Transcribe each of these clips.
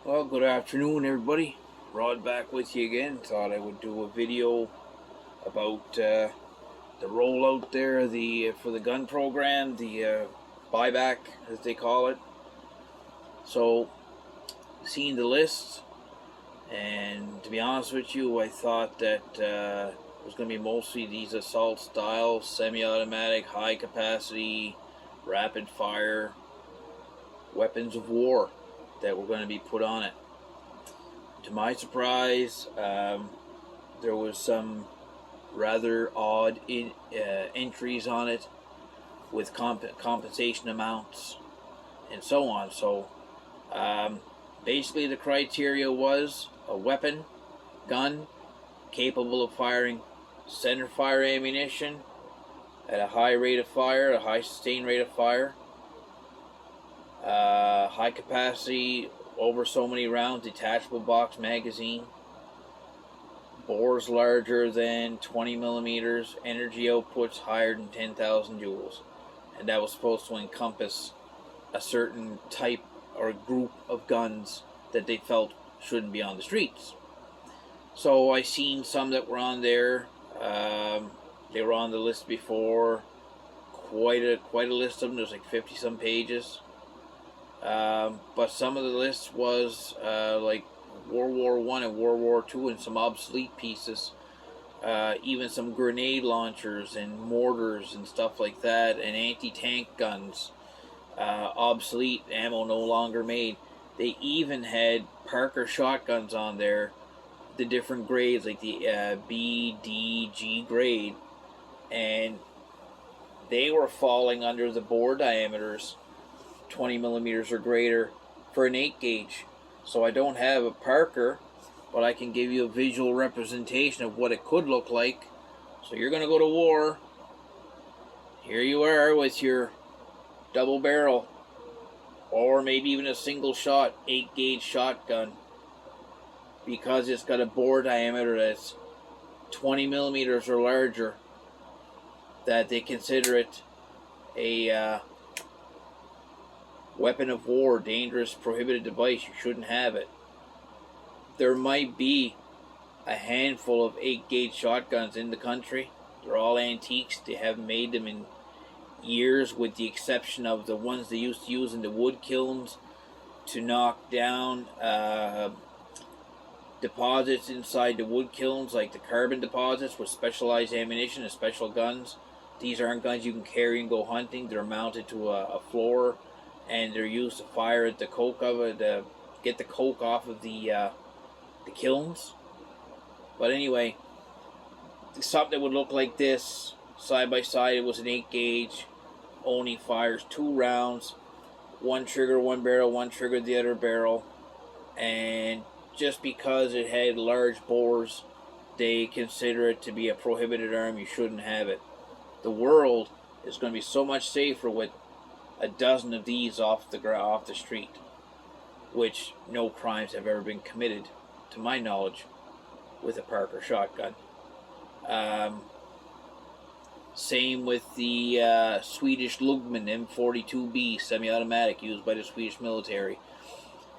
Well, good afternoon, everybody. Rod back with you again. Thought I would do a video about the rollout there, the for the gun program, the buyback, as they call it. So, seeing the list, and to be honest with you, I thought that it was going to be mostly these assault style, semi-automatic, high capacity, rapid fire weapons of war that were going to be put on it. To my surprise, there was some rather odd entries on it with compensation amounts and so on. So um, basically, the criteria was a weapon, gun, capable of firing center fire ammunition at a high rate of fire, a high sustained rate of fire, high capacity, over so many rounds, detachable box magazine, bores larger than 20 millimeters, energy outputs higher than 10,000 joules. And that was supposed to encompass a certain type or group of guns that they felt shouldn't be on the streets. So I seen some that were on there. They were on the list before. Quite a list of them. There's like 50 some pages. But some of the list was like World War I and World War II and some obsolete pieces. Even some grenade launchers and mortars and stuff like that, and anti-tank guns, obsolete, ammo no longer made. They even had Parker shotguns on there, the different grades, like the B, D, G grade, and they were falling under the bore diameters 20 millimeters or greater for an 8 gauge. So I don't have a Parker, but I can give you a visual representation of what it could look like. So you're going to go to war. Here you are with your double barrel, or maybe even a single shot 8 gauge shotgun, because it's got a bore diameter that's 20 millimeters or larger, that they consider it a weapon of war, dangerous, prohibited device. You shouldn't have it. There might be a handful of 8 gauge shotguns in the country. They're all antiques. They haven't made them in years, with the exception of the ones they used to use in the wood kilns to knock down deposits inside the wood kilns, like the carbon deposits with specialized ammunition and special guns. These aren't guns you can carry and go hunting. They're mounted to a floor, and they're used to fire at the coke of it, to get the coke off of the kilns. But anyway, something that would look like this side by side. It was an 8 gauge, only fires 2 rounds, one trigger, one barrel, one trigger, the other barrel, and just because it had large bores, they consider it to be a prohibited arm. You shouldn't have it. The world is going to be so much safer with a dozen of these off the street, which no crimes have ever been committed, to my knowledge, with a Parker shotgun. Same with the Swedish Lugman M42B semi-automatic used by the Swedish military,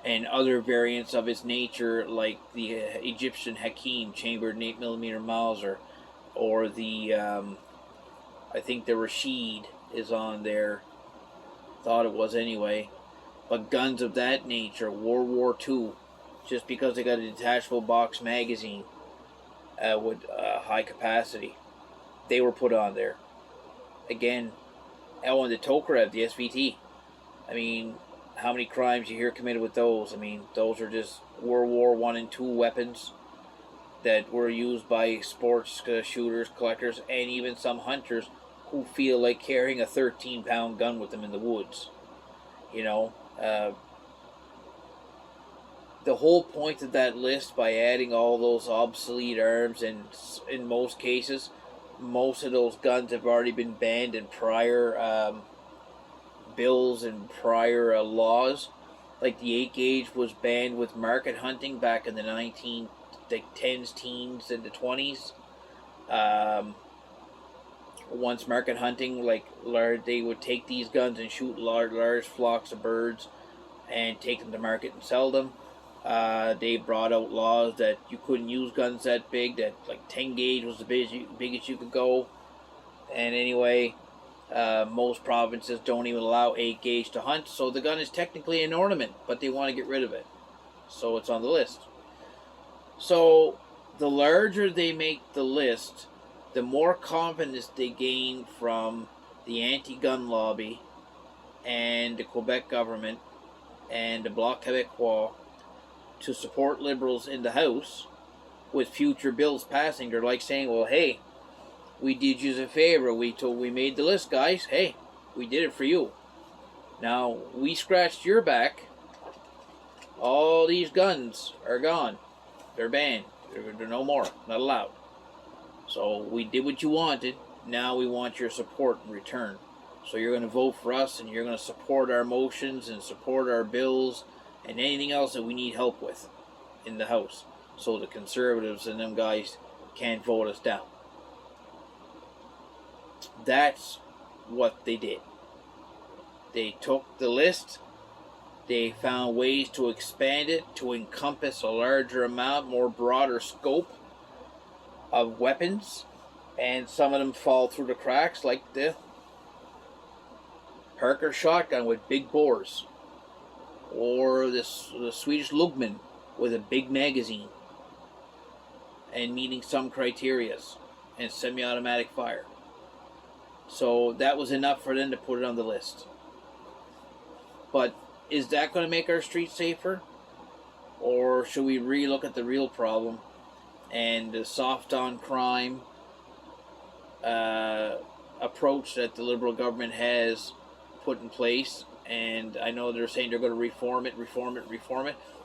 and other variants of its nature, like the Egyptian Hakim chambered 8mm Mauser, or the I think the Rashid is on there. Thought it was anyway. But guns of that nature, World War II, just because they got a detachable box magazine with high capacity, they were put on there. Again, and the Tokarev, the SVT. I mean, how many crimes you hear committed with those? I mean, those are just World War I and II weapons that were used by sports shooters, collectors, and even some hunters who feel like carrying a 13-pound gun with them in the woods. You know, the whole point of that list, by adding all those obsolete arms, and in most cases, most of those guns have already been banned in prior bills and prior laws. Like the 8 gauge was banned with market hunting back in the 10s, teens, and the 20s. Once market hunting, like they would take these guns and shoot large flocks of birds and take them to market and sell them. They brought out laws that you couldn't use guns that big, that like 10 gauge was the biggest you could go. And anyway, most provinces don't even allow 8 gauge to hunt, so the gun is technically an ornament, but they want to get rid of it. So it's on the list. So the larger they make the list, the more confidence they gain from the anti-gun lobby and the Quebec government and the Bloc Québécois to support Liberals in the House with future bills passing. They're like saying, well, hey, we did you a favor. We made the list, guys. Hey, we did it for you. Now, we scratched your back. All these guns are gone. They're banned. They're no more. Not allowed. So we did what you wanted. Now we want your support in return. So you're going to vote for us, and you're going to support our motions and support our bills and anything else that we need help with in the House. So the Conservatives and them guys can't vote us down. That's what they did. They took the list. They found ways to expand it to encompass a larger amount, more broader scope of weapons. And some of them fall through the cracks, like the Parker shotgun with big bores, or the Swedish Lugman with a big magazine and meeting some criterias, and semi-automatic fire. So that was enough for them to put it on the list. But is that going to make our streets safer? Or should we re-look at the real problem and the soft on crime approach that the Liberal government has put in place? And I know they're saying they're going to reform it.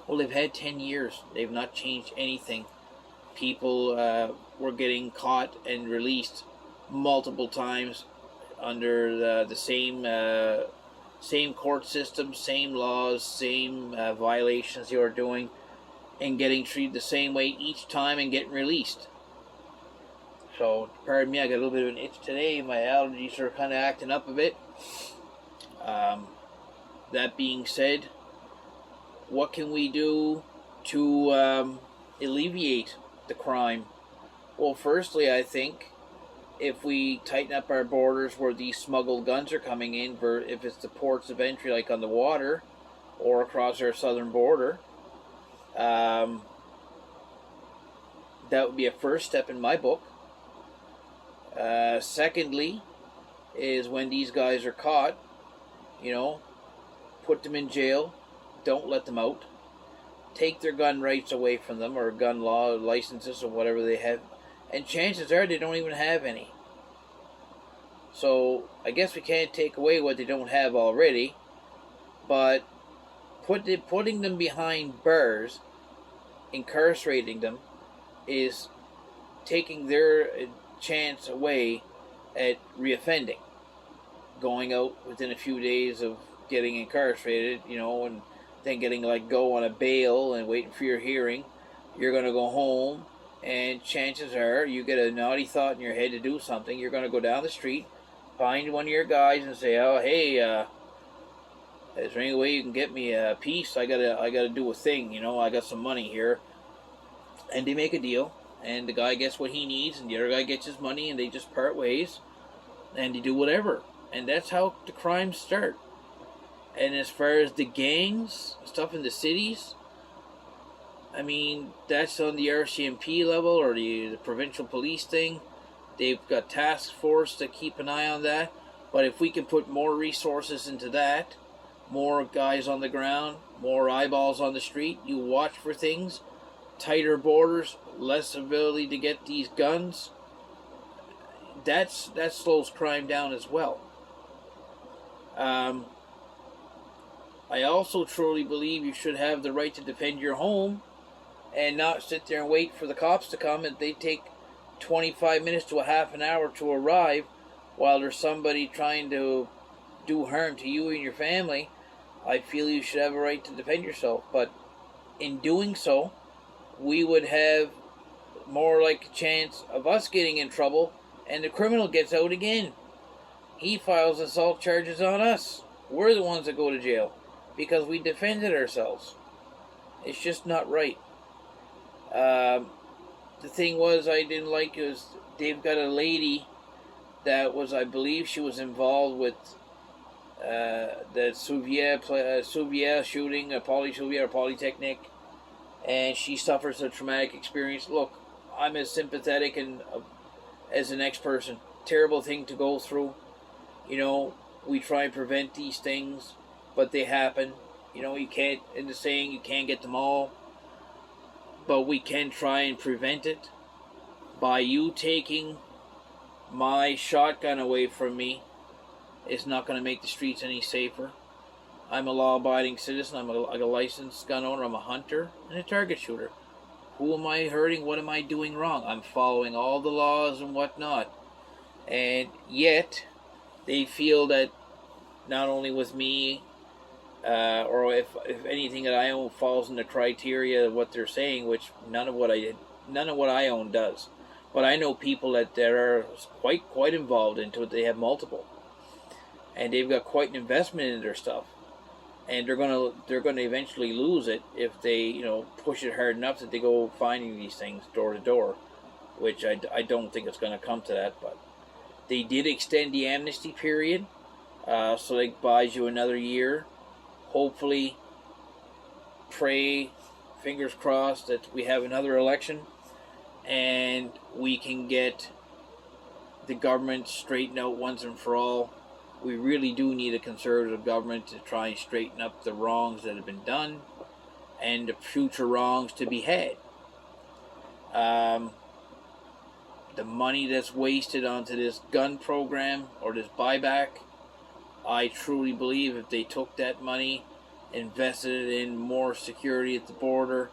Well, they've had 10 years. They've not changed anything. People were getting caught and released multiple times under the same court system, same laws, same violations they were doing, and getting treated the same way each time and getting released. So, pardon me, I got a little bit of an itch today. My allergies are kind of acting up a bit. That being said, what can we do to alleviate the crime? Well, firstly, I think if we tighten up our borders where these smuggled guns are coming in, if it's the ports of entry like on the water or across our southern border, that would be a first step in my book. Secondly, is when these guys are caught, put them in jail, don't let them out, take their gun rights away from them, or gun law licenses or whatever they have, and chances are they don't even have any. So I guess we can't take away what they don't have already, but putting them behind bars, incarcerating them, is taking their chance away at reoffending, going out within a few days of getting incarcerated, and then getting go on a bail and waiting for your hearing. You're going to go home, and chances are you get a naughty thought in your head to do something. You're going to go down the street, find one of your guys and say, oh, hey, is there any way you can get me a piece? I gotta do a thing, I got some money here. And they make a deal, and the guy gets what he needs, and the other guy gets his money, and they just part ways, and they do whatever. And that's how the crimes start. And as far as the gangs, stuff in the cities, I mean, that's on the RCMP level or the provincial police thing. They've got task force to keep an eye on that. But if we can put more resources into that, more guys on the ground, more eyeballs on the street, you watch for things, tighter borders, less ability to get these guns, that slows crime down as well. I also truly believe you should have the right to defend your home and not sit there and wait for the cops to come, and they take 25 minutes to a half an hour to arrive while there's somebody trying to do harm to you and your family. I feel you should have a right to defend yourself, but in doing so, we would have more like a chance of us getting in trouble, and the criminal gets out again. He files assault charges on us. We're the ones that go to jail because we defended ourselves. It's just not right. Um, the thing was, I didn't like is they've got a lady that was, I believe, she was involved with the Souvia shooting, Poly Souvia or Polytechnic, and she suffers a traumatic experience. Look, I'm as sympathetic and as an ex-person. Terrible thing to go through. You know, we try and prevent these things, but they happen. You know, you can't, in the saying, you can't get them all, but we can try and prevent it. By you taking my shotgun away from me, it's not going to make the streets any safer. I'm a law-abiding citizen. I'm a licensed gun owner. I'm a hunter and a target shooter. Who am I hurting? What am I doing wrong? I'm following all the laws and whatnot. And yet, they feel that not only with me, or if anything that I own falls in the criteria of what they're saying, which none of what I own does. But I know people that are quite involved into it. They have multiple, and they've got quite an investment in their stuff, and they're gonna eventually lose it if they push it hard enough that they go finding these things door to door, which I don't think it's going to come to that. But they did extend the amnesty period, so they buys you another year. Hopefully, pray, fingers crossed, that we have another election and we can get the government straightened out once and for all. We really do need a conservative government to try and straighten up the wrongs that have been done and the future wrongs to be had. The money that's wasted onto this gun program or this buyback, I truly believe if they took that money, invested it in more security at the border,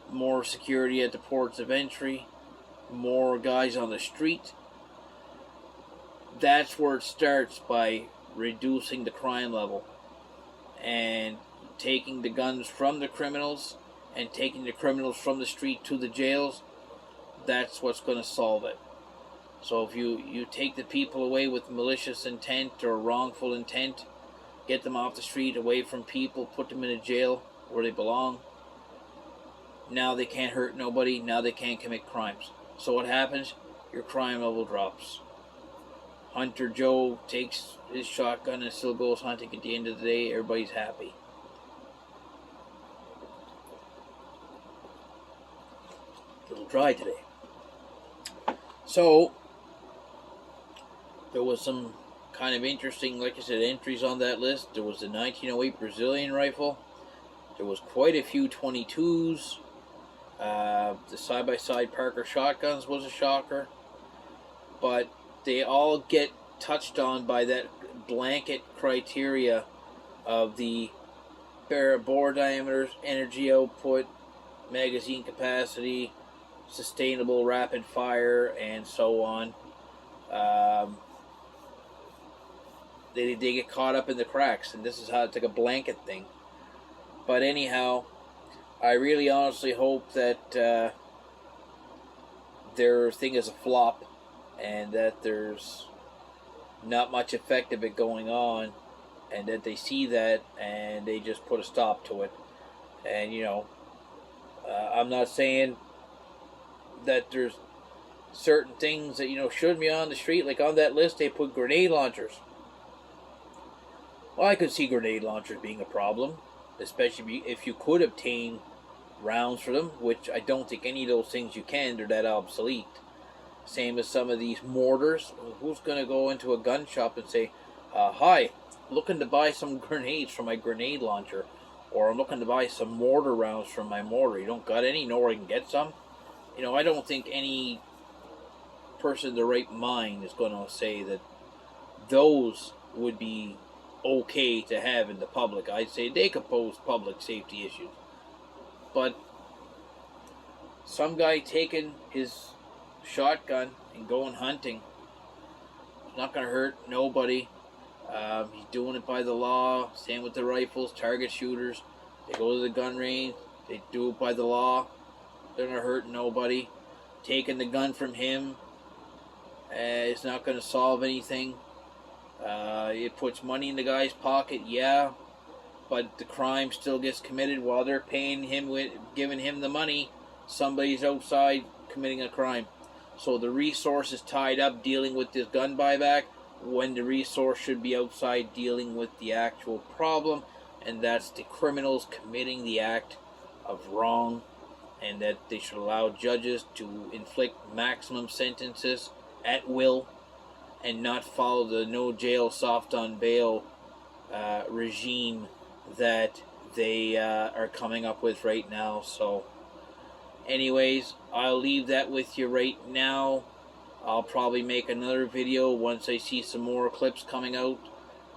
more security at the ports of entry, more guys on the street, that's where it starts, by reducing the crime level and taking the guns from the criminals and taking the criminals from the street to the jails. That's what's going to solve it. So if you take the people away with malicious intent or wrongful intent, get them off the street, away from people, put them in a jail where they belong, now they can't hurt nobody, now they can't commit crimes. So what happens? Your crime level drops. Hunter Joe takes his shotgun and still goes hunting. At the end of the day, everybody's happy. A little dry today. So, there was some kind of interesting, like I said, entries on that list. There was the 1908 Brazilian rifle. There was quite a few 22s. The side-by-side Parker shotguns was a shocker. But they all get touched on by that blanket criteria of the bore diameters, energy output, magazine capacity, sustainable rapid fire, and so on. They get caught up in the cracks, and this is how it's like a blanket thing. But anyhow, I really honestly hope that their thing is a flop, and that there's not much effect of it going on, and that they see that and they just put a stop to it. And I'm not saying that there's certain things that shouldn't be on the street. Like on that list they put grenade launchers. Well, I could see grenade launchers being a problem, especially if you could obtain rounds for them, which I don't think any of those things you can. They're that obsolete. Same as some of these mortars. Who's going to go into a gun shop and say, hi, looking to buy some grenades for my grenade launcher, or I'm looking to buy some mortar rounds from my mortar. You don't got any? Know where I can get some? I don't think any person in the right mind is going to say that those would be okay to have in the public. I'd say they could pose public safety issues. But some guy taking his shotgun and going hunting, it's not going to hurt nobody. He's doing it by the law. Same with the rifles, target shooters. They go to the gun range, they do it by the law. They're not hurting nobody. Taking the gun from him, it's not going to solve anything. It puts money in the guy's pocket, yeah, but the crime still gets committed while they're paying him with giving him the money. Somebody's outside committing a crime. So the resource is tied up dealing with this gun buyback when the resource should be outside dealing with the actual problem, and that's the criminals committing the act of wrong, and that they should allow judges to inflict maximum sentences at will and not follow the no jail, soft on bail regime that they are coming up with right now. So anyways, I'll leave that with you right now. I'll probably make another video once I see some more clips coming out.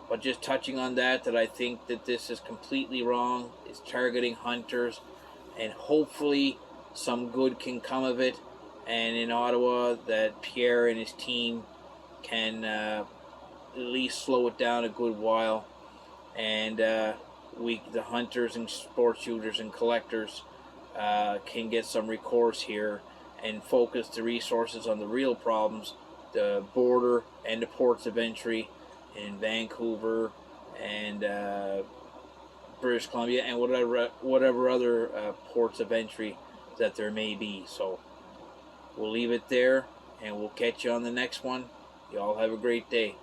But just touching on that I think that this is completely wrong. It's targeting hunters, and hopefully some good can come of it. And in Ottawa, that Pierre and his team can at least slow it down a good while. And the hunters and sport shooters and collectors can get some recourse here and focus the resources on the real problems, the border and the ports of entry in Vancouver and British Columbia and whatever other ports of entry that there may be. So we'll leave it there, and we'll catch you on the next one. You all have a great day.